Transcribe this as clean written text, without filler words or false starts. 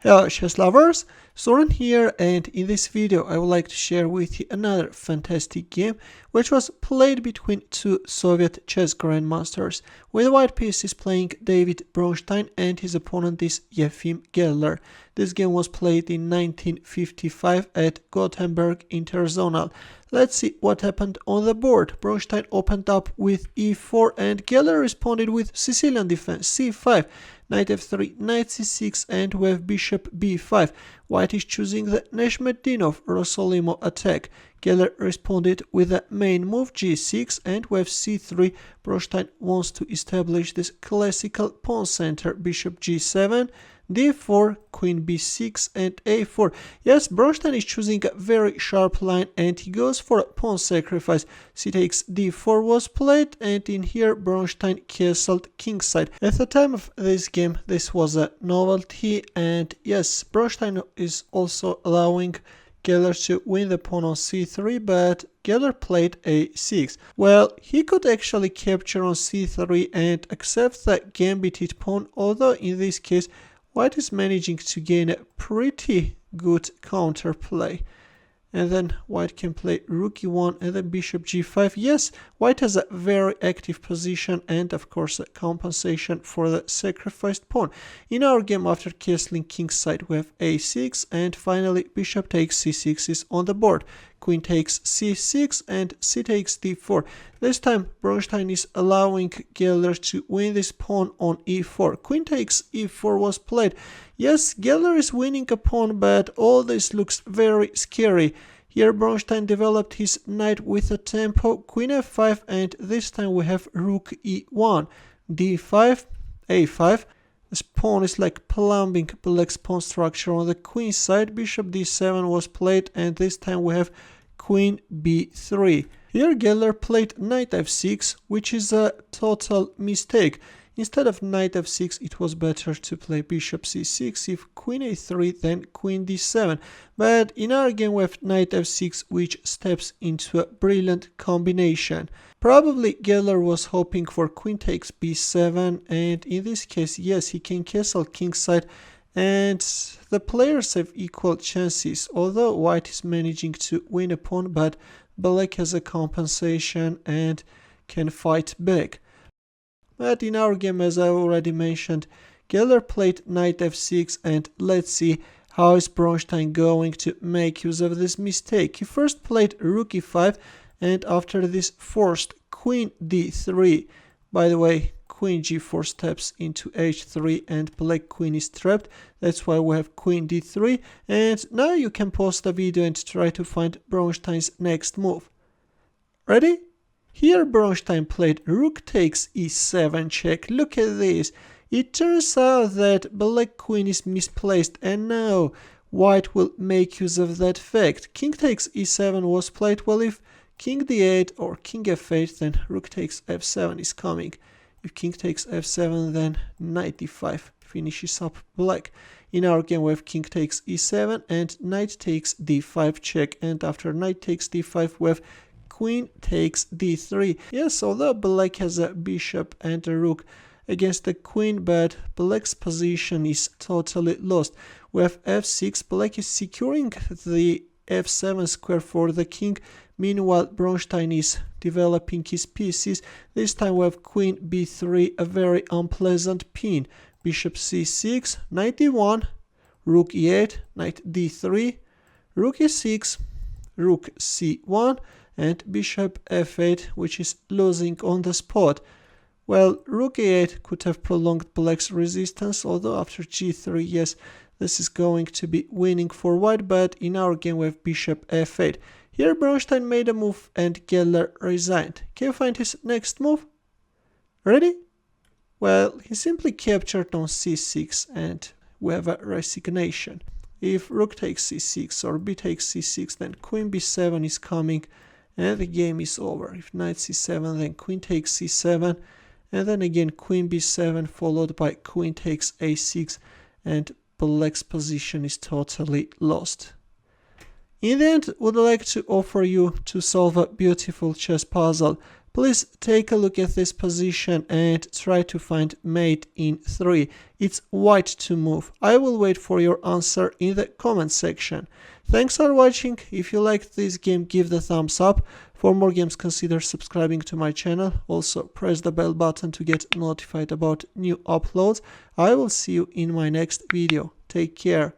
Hello chess lovers, Soren here, and in this video I would like to share with you another fantastic game which was played between two Soviet chess grandmasters, with white piece is playing David Bronstein and his opponent is Efim Geller. This game was played in 1955 at Gothenburg Interzonal. Let's see what happened on the board. Bronstein opened up with e4 and Geller responded with Sicilian defense c5. Knight f3, knight c6, and we have bishop b5. White is choosing the Nezhmetdinov-Rossolimo attack. Geller responded with the main move g6, and we have c3. Bronstein wants to establish this classical pawn center, bishop g7, d4, queen b6, and a4. Yes, Bronstein is choosing a very sharp line and he goes for a pawn sacrifice. C takes d4 was played, and in here Bronstein castled kingside. At the time of this game this was a novelty, and yes, Bronstein is also allowing Geller to win the pawn on c3, but Geller played a6. Well, he could actually capture on c3 and accept the gambited pawn, although in this case White is managing to gain a pretty good counterplay. And then White can play rook e1 and then bishop g5. Yes, White has a very active position and of course a compensation for the sacrificed pawn. In our game, after castling kingside, we have a6, and finally bishop takes c6 is on the board. Queen takes c6 and c takes d4. This time Bronstein is allowing Geller to win this pawn on e4. Queen takes e4 was played. Yes, Geller is winning a pawn, but all this looks very scary. Here Bronstein developed his knight with a tempo, queen f5, and this time we have rook e1, d5, a5. This pawn is like plumbing black's pawn structure on the queen side. Bishop d7 was played, and this time we have queen b3. Here Geller played knight f6, which is a total mistake. Instead of knight f6, it was better to play bishop c6, if queen a3, then queen d7. But in our game we have knight f6, which steps into a brilliant combination. Probably Geller was hoping for queen takes b7, and in this case, yes, he can castle kingside, and the players have equal chances, although White is managing to win a pawn, but Black has a compensation and can fight back. But in our game, as I already mentioned, Geller played knight f6, and let's see how is Bronstein going to make use of this mistake. He first played rook e5, and after this forced queen d3. By the way, queen g4 steps into h3 and black queen is trapped. That's why we have queen d3, and now you can pause the video and try to find Bronstein's next move. Ready? Here Bronstein played rook takes e7 check. Look at this. It turns out that black queen is misplaced, and now White will make use of that fact. King takes e7 was played. Well, if king d8 or king f8, then rook takes f7 is coming. If king takes f7, then knight d5 finishes up black. In our game we have king takes e7 and knight takes d5 check, and after knight takes d5 we have queen takes d3. Yes, although black has a bishop and a rook against the queen, but black's position is totally lost. We have f6, black is securing the f7 square for the king. Meanwhile, Bronstein is developing his pieces. This time we have queen b3, a very unpleasant pin. Bishop c6, knight d1, rook e8, knight d3, rook e6, rook c1, and bishop f8, which is losing on the spot. Well, rook a8 could have prolonged black's resistance, although after g3, yes, this is going to be winning for white, but in our game we have bishop f8. Here Bronstein made a move and Geller resigned. Can you find his next move? Ready? Well, he simply captured on c6 and we have a resignation. If rook takes c6 or b takes c6, then queen b7 is coming and the game is over. If knight c7, then queen takes c7, and then again queen b7 followed by queen takes a6, and black's position is totally lost. In the end, would like to offer you to solve a beautiful chess puzzle. Please take a look at this position and try to find mate in 3. It's white to move. I will wait for your answer in the comment section. Thanks for watching. If you liked this game, give the thumbs up. For more games, consider subscribing to my channel. Also, press the bell button to get notified about new uploads. I will see you in my next video. Take care.